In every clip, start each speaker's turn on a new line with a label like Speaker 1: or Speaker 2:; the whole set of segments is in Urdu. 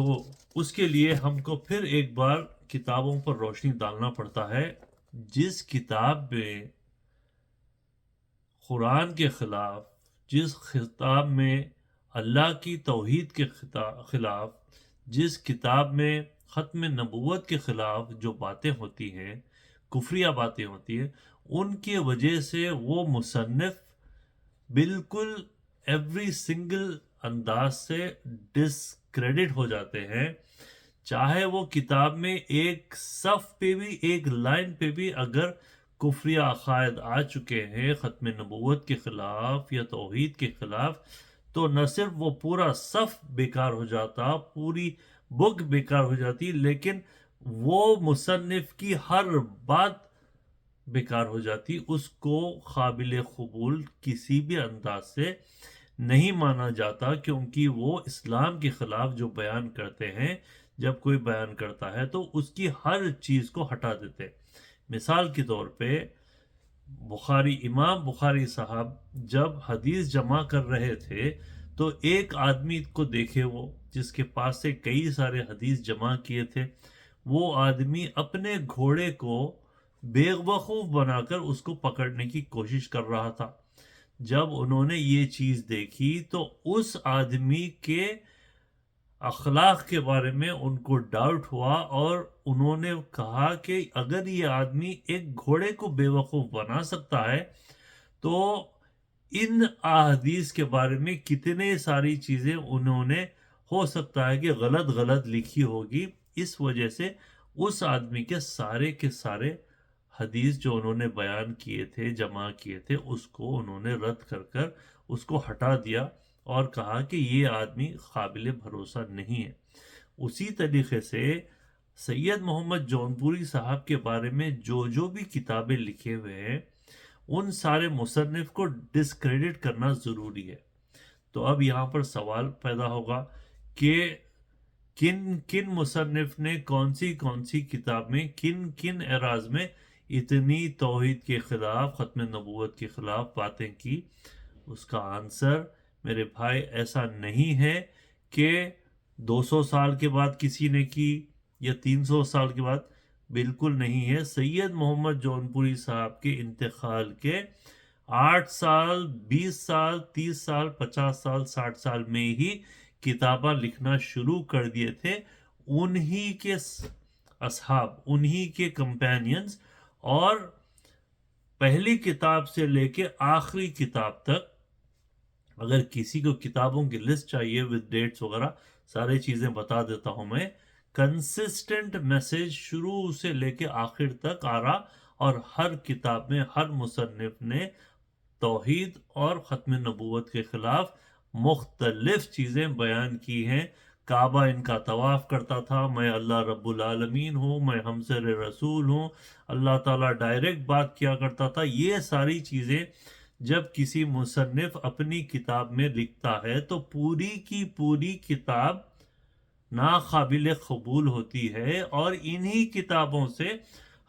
Speaker 1: تو اس کے لیے ہم کو پھر ایک بار کتابوں پر روشنی ڈالنا پڑتا ہے. جس کتاب میں قرآن کے خلاف، جس کتاب میں اللہ کی توحید کے خلاف، جس کتاب میں ختم نبوت کے خلاف جو باتیں ہوتی ہیں، کفریہ باتیں ہوتی ہیں، ان کی وجہ سے وہ مصنف بالکل ایوری سنگل انداز سے ڈسکریڈٹ ہو جاتے ہیں. چاہے وہ کتاب میں ایک صف پہ بھی، ایک لائن پہ بھی اگر کفریہ عقائد آ چکے ہیں ختم نبوت کے خلاف یا توحید کے خلاف، تو نہ صرف وہ پورا صف بیکار ہو جاتا، پوری بک بیکار ہو جاتی، لیکن وہ مصنف کی ہر بات بیکار ہو جاتی. اس کو قابل قبول کسی بھی انداز سے نہیں مانا جاتا، کیونکہ وہ اسلام کے خلاف جو بیان کرتے ہیں، جب کوئی بیان کرتا ہے تو اس کی ہر چیز کو ہٹا دیتے. مثال کے طور پہ امام بخاری صاحب جب حدیث جمع کر رہے تھے تو ایک آدمی کو دیکھے، وہ جس کے پاس سے کئی سارے حدیث جمع کیے تھے، وہ آدمی اپنے گھوڑے کو بے وقوف بنا کر اس کو پکڑنے کی کوشش کر رہا تھا. جب انہوں نے یہ چیز دیکھی تو اس آدمی کے اخلاق کے بارے میں ان کو ڈاؤٹ ہوا، اور انہوں نے کہا کہ اگر یہ آدمی ایک گھوڑے کو بے وقوف بنا سکتا ہے تو ان احادیث کے بارے میں کتنے ساری چیزیں انہوں نے ہو سکتا ہے کہ غلط لکھی ہوگی. اس وجہ سے اس آدمی کے سارے حدیث جو انہوں نے بیان کیے تھے، جمع کیے تھے، اس کو انہوں نے رد کر اس کو ہٹا دیا اور کہا کہ یہ آدمی قابل بھروسہ نہیں ہے. اسی طریقے سے سید محمد جونپوری صاحب کے بارے میں جو بھی کتابیں لکھے ہوئے ہیں، ان سارے مصنف کو ڈسکریڈٹ کرنا ضروری ہے. تو اب یہاں پر سوال پیدا ہوگا کہ کن مصنف نے کون سی کتاب میں کن اعراض میں اتنی توحید کے خلاف، ختم نبوت کے خلاف باتیں کی. اس کا آنسر میرے بھائی ایسا نہیں ہے کہ 200 سال کے بعد کسی نے کی یا 300 سال کے بعد، بالکل نہیں ہے. سید محمد جونپوری صاحب کے انتقال کے 8 سال، 20 سال، 30 سال، 50 سال، 60 سال میں ہی کتابیں لکھنا شروع کر دیے تھے. انہی کے اصحاب، انہی کے کمپینینز، اور پہلی کتاب سے لے کے آخری کتاب تک، اگر کسی کو کتابوں کی لسٹ چاہیے ود ڈیٹس وغیرہ، سارے چیزیں بتا دیتا ہوں میں. کنسسٹنٹ میسج شروع سے لے کے آخر تک آ رہا، اور ہر کتاب میں ہر مصنف نے توحید اور ختم نبوت کے خلاف مختلف چیزیں بیان کی ہیں. کعبہ ان کا طواف کرتا تھا، میں اللہ رب العالمین ہوں، میں ہمسر رسول ہوں، اللہ تعالیٰ ڈائریکٹ بات کیا کرتا تھا. یہ ساری چیزیں جب کسی مصنف اپنی کتاب میں لکھتا ہے تو پوری کی پوری کتاب ناقابل قبول ہوتی ہے. اور انہی کتابوں سے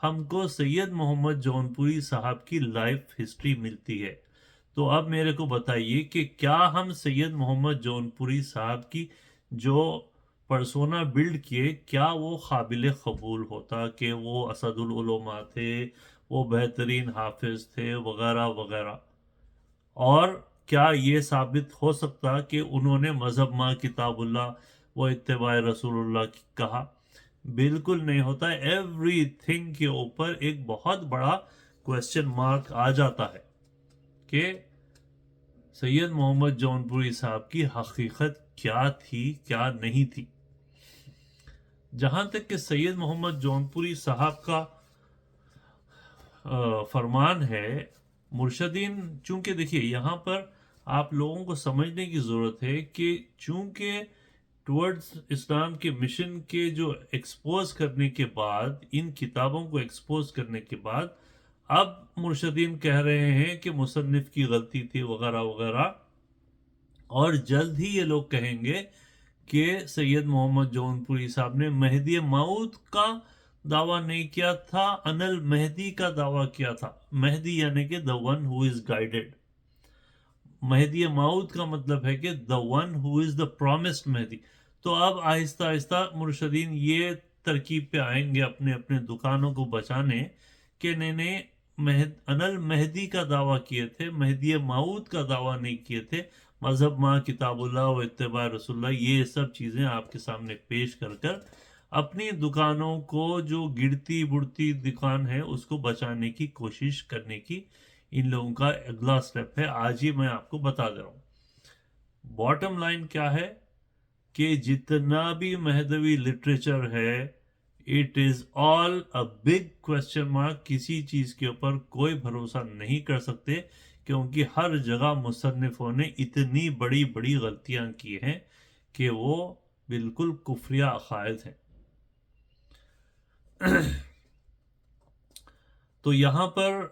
Speaker 1: ہم کو سید محمد جونپوری صاحب کی لائف ہسٹری ملتی ہے. تو اب میرے کو بتائیے کہ کیا ہم سید محمد جونپوری صاحب کی جو پرسونا بلڈ کیے، کیا وہ قابل قبول ہوتا کہ وہ اسد العلماء تھے، وہ بہترین حافظ تھے، وغیرہ وغیرہ؟ اور کیا یہ ثابت ہو سکتا کہ انہوں نے مذہب ما کتاب اللہ و اتباع رسول اللہ کہا؟ بالکل نہیں ہوتا. ایوری تھنگ کے اوپر ایک بہت بڑا کوشچن مارک آ جاتا ہے کہ سید محمد جونپوری صاحب کی حقیقت کیا تھی، کیا نہیں تھی. جہاں تک کہ سید محمد جونپوری صاحب کا فرمان ہے، مرشدین، چونکہ دیکھیے یہاں پر آپ لوگوں کو سمجھنے کی ضرورت ہے کہ چونکہ ٹورڈز اسلام کے مشن کے جو ایکسپوز کرنے کے بعد، ان کتابوں کو ایکسپوز کرنے کے بعد، اب مرشدین کہہ رہے ہیں کہ مصنف کی غلطی تھی، وغیرہ وغیرہ. اور جلد ہی یہ لوگ کہیں گے کہ سید محمد جونپوری صاحب نے مہدی موعود کا دعویٰ نہیں کیا تھا، ان المہدی کا دعویٰ کیا تھا. مہدی یعنی کہ the one who is guided. مہدی موعود کا مطلب ہے کہ the one who is the promised مہدی. تو اب آہستہ آہستہ مرشدین یہ ترکیب پہ آئیں گے اپنے اپنے دکانوں کو بچانے کہ نے انل مہدی کا دعویٰ کیے تھے، مہدی موعود کا دعویٰ نہیں کیے تھے، مذہب ماں کتاب اللہ و اتباع رسول اللہ، یہ سب چیزیں آپ کے سامنے پیش کر کر اپنی دکانوں کو، جو گرتی بڑھتی دکان ہے، اس کو بچانے کی کوشش کرنے کی ان لوگوں کا اگلا سٹیپ ہے۔ آج ہی میں آپ کو بتا دے رہا ہوں۔ باٹم لائن کیا ہے کہ جتنا بھی مہدوی لٹریچر ہے، it is all a big question mark, کسی چیز کے اوپر کوئی بھروسہ نہیں کر سکتے، کیونکہ ہر جگہ مصنفوں نے اتنی بڑی بڑی غلطیاں کی ہیں کہ وہ بالکل کفریہ عقائد ہیں۔ تو یہاں پر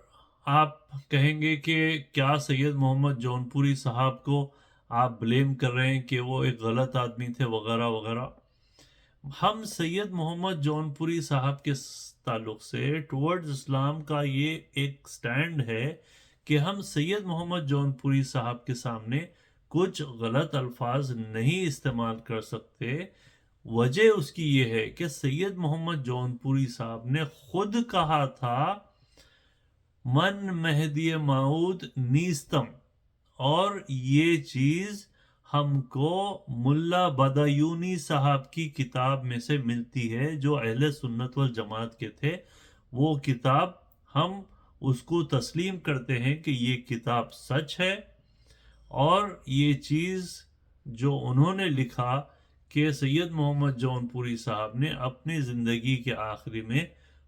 Speaker 1: آپ کہیں گے کہ کیا سید محمد جونپوری صاحب کو آپ بلیم کر رہے ہیں کہ وہ ایک غلط آدمی تھے وغیرہ وغیرہ؟ ہم سید محمد جونپوری صاحب کے تعلق سے ٹورڈز اسلام کا یہ ایک سٹینڈ ہے کہ ہم سید محمد جونپوری صاحب کے سامنے کچھ غلط الفاظ نہیں استعمال کر سکتے۔ وجہ اس کی یہ ہے کہ سید محمد جونپوری صاحب نے خود کہا تھا من مہدی موعود نیستم، اور یہ چیز ہم کو ملا بدایونی صاحب کی کتاب میں سے ملتی ہے، جو اہل سنت والجماعت کے تھے۔ وہ کتاب ہم اس کو تسلیم کرتے ہیں کہ یہ کتاب سچ ہے، اور یہ چیز جو انہوں نے لکھا کہ سید محمد جونپوری صاحب نے اپنی زندگی کے آخری میں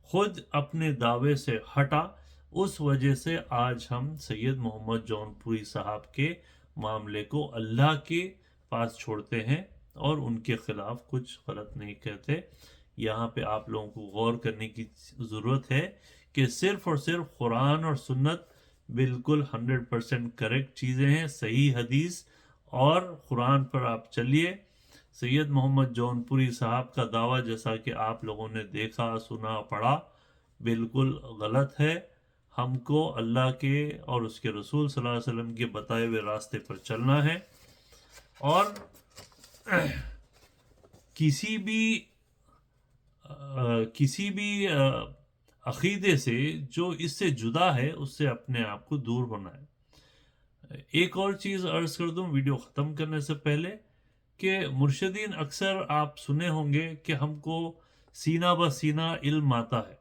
Speaker 1: خود اپنے دعوے سے ہٹا، اس وجہ سے آج ہم سید محمد جونپوری صاحب کے معاملے کو اللہ کے پاس چھوڑتے ہیں اور ان کے خلاف کچھ غلط نہیں کہتے۔ یہاں پہ آپ لوگوں کو غور کرنے کی ضرورت ہے کہ صرف اور صرف قرآن اور سنت بالکل 100% کریکٹ چیزیں ہیں، صحیح حدیث اور قرآن پر آپ چلیے۔ سید محمد جونپوری صاحب کا دعویٰ جیسا کہ آپ لوگوں نے دیکھا، سنا، پڑھا، بالکل غلط ہے۔ ہم کو اللہ کے اور اس کے رسول صلی اللہ علیہ وسلم کے بتائے ہوئے راستے پر چلنا ہے، اور کسی بھی عقیدے سے جو اس سے جدا ہے، اس سے اپنے آپ کو دور ہونا ہے۔ ایک اور چیز عرض کر دوں ویڈیو ختم کرنے سے پہلے، کہ مرشدین اکثر آپ سنے ہوں گے کہ ہم کو سینہ بہ سینہ علم آتا ہے۔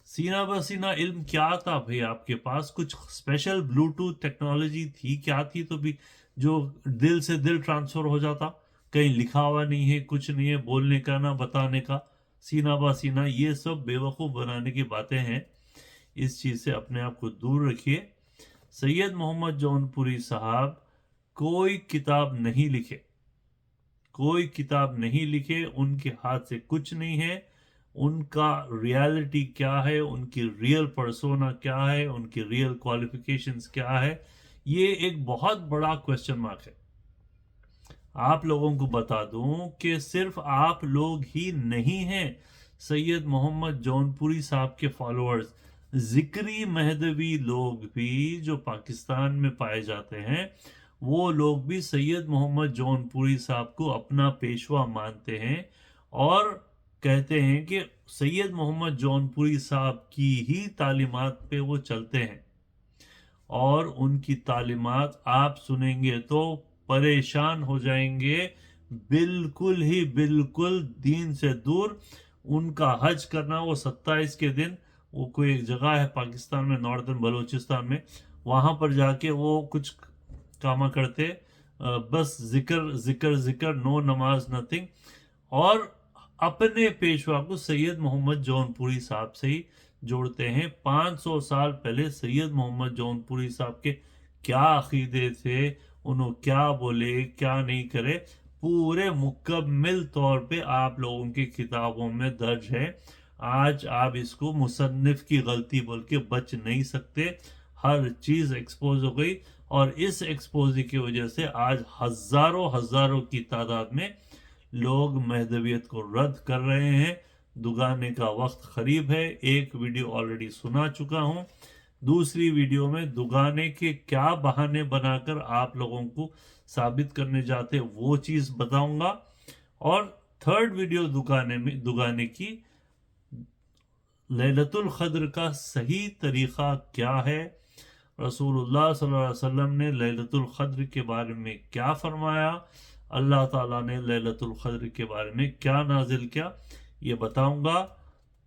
Speaker 1: سینہ بہ سینہ علم کیا تھا بھئی؟ آپ کے پاس کچھ اسپیشل بلوٹوتھ ٹیکنالوجی تھی؟ کیا تھی تو بھی جو دل سے دل ٹرانسفر ہو جاتا؟ کہیں لکھا ہوا نہیں ہے، کچھ نہیں ہے، بولنے کا نہ بتانے کا، سینہ بہ سینہ، یہ سب بے وقوف بنانے کی باتیں ہیں۔ اس چیز سے اپنے آپ کو دور رکھیے۔ سید محمد جونپوری صاحب کوئی کتاب نہیں لکھے، کوئی کتاب نہیں لکھے، ان کے ہاتھ سے کچھ نہیں ہے۔ ان کا ریالٹی کیا ہے، ان کی ریئل پرسونا کیا ہے، ان کی ریئل کوالیفیکیشنز کیا ہے، یہ ایک بہت بڑا کوسچن مارک ہے۔ آپ لوگوں کو بتا دوں کہ صرف آپ لوگ ہی نہیں ہیں سید محمد جونپوری صاحب کے فالوورز، ذکری مہدوی لوگ بھی جو پاکستان میں پائے جاتے ہیں، وہ لوگ بھی سید محمد جونپوری صاحب کو اپنا پیشوا مانتے ہیں، اور کہتے ہیں کہ سید محمد جونپوری صاحب کی ہی تعلیمات پہ وہ چلتے ہیں، اور ان کی تعلیمات آپ سنیں گے تو پریشان ہو جائیں گے، بالکل ہی بالکل دین سے دور۔ ان کا حج کرنا، وہ 27 کے دن، وہ کوئی ایک جگہ ہے پاکستان میں، ناردرن بلوچستان میں، وہاں پر جا کے وہ کچھ کاما کرتے، بس ذکر ذکر ذکر، نو نماز نتھنگ، اور اپنے پیشوا کو سید محمد جونپوری صاحب سے ہی جوڑتے ہیں۔ 500 سال پہلے سید محمد جونپوری صاحب کے کیا عقیدے تھے، انہوں کیا بولے، کیا نہیں کرے، پورے مکمل طور پہ آپ لوگوں کی کتابوں میں درج ہے۔ آج آپ اس کو مصنف کی غلطی بول کے بچ نہیں سکتے، ہر چیز ایکسپوز ہو گئی، اور اس ایکسپوزی کی وجہ سے آج ہزاروں کی تعداد میں لوگ مہدویت کو رد کر رہے ہیں۔ دگانے کا وقت قریب ہے۔ ایک ویڈیو آلریڈی سنا چکا ہوں، دوسری ویڈیو میں دگانے کے کیا بہانے بنا کر آپ لوگوں کو ثابت کرنے جاتے وہ چیز بتاؤں گا. اور تھرڈ ویڈیو دگانے کی لیلۃ القدر کا صحیح طریقہ کیا ہے، رسول اللہ صلی اللہ علیہ وسلم نے لیلۃ القدر کے بارے میں کیا فرمایا، اللہ تعالیٰ نے لیلۃ القدر کے بارے میں کیا نازل کیا، یہ بتاؤں گا.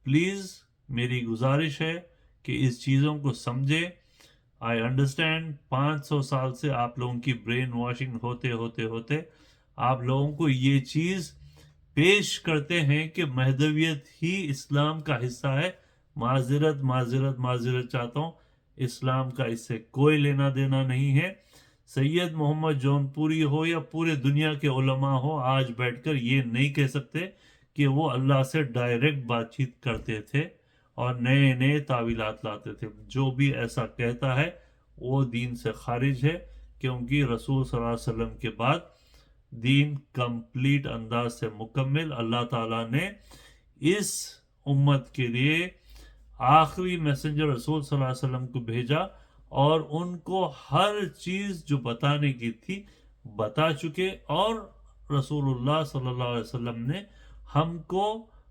Speaker 1: پلیز میری گزارش ہے کہ اس چیزوں کو سمجھے. آئی انڈرسٹینڈ 500 سال سے آپ لوگوں کی برین واشنگ ہوتے ہوتے ہوتے آپ لوگوں کو یہ چیز پیش کرتے ہیں کہ مہدویت ہی اسلام کا حصہ ہے. معذرت چاہتا ہوں، اسلام کا اس سے کوئی لینا دینا نہیں ہے. سید محمد جون پوری ہو یا پورے دنیا کے علماء ہو، آج بیٹھ کر یہ نہیں کہہ سکتے کہ وہ اللہ سے ڈائریکٹ بات چیت کرتے تھے اور نئے نئے تعویلات لاتے تھے. جو بھی ایسا کہتا ہے وہ دین سے خارج ہے، کیونکہ رسول صلی اللہ علیہ وسلم کے بعد دین کمپلیٹ انداز سے مکمل اللہ تعالیٰ نے اس امت کے لیے آخری میسنجر رسول صلی اللہ علیہ وسلم کو بھیجا، اور ان کو ہر چیز جو بتانے کی تھی بتا چکے. اور رسول اللہ صلی اللہ علیہ وسلم نے ہم کو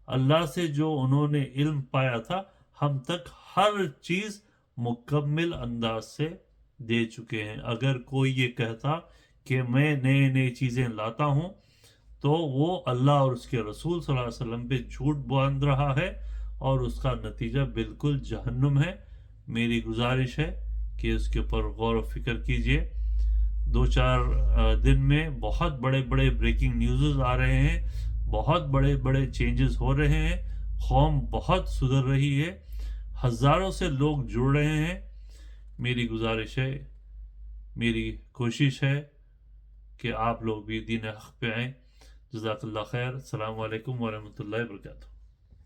Speaker 1: اللہ سے جو انہوں نے علم پایا تھا ہم تک ہر چیز مکمل انداز سے دے چکے ہیں. اگر کوئی یہ کہتا کہ میں نئے چیزیں لاتا ہوں تو وہ اللہ اور اس کے رسول صلی اللہ علیہ وسلم پہ جھوٹ باندھ رہا ہے، اور اس کا نتیجہ بالکل جہنم ہے. میری گزارش ہے کہ اس کے اوپر غور و فکر کیجئے. 2-4 دن میں بہت بڑے بریکنگ نیوزز آ رہے ہیں، بہت بڑے چینجز ہو رہے ہیں، قوم بہت سدھر رہی ہے، ہزاروں سے لوگ جڑ رہے ہیں. میری گزارش ہے، میری کوشش ہے کہ آپ لوگ بھی دین حق پہ آئیں. جزاک اللہ خیر. السلام علیکم ورحمۃ اللہ وبرکاتہ.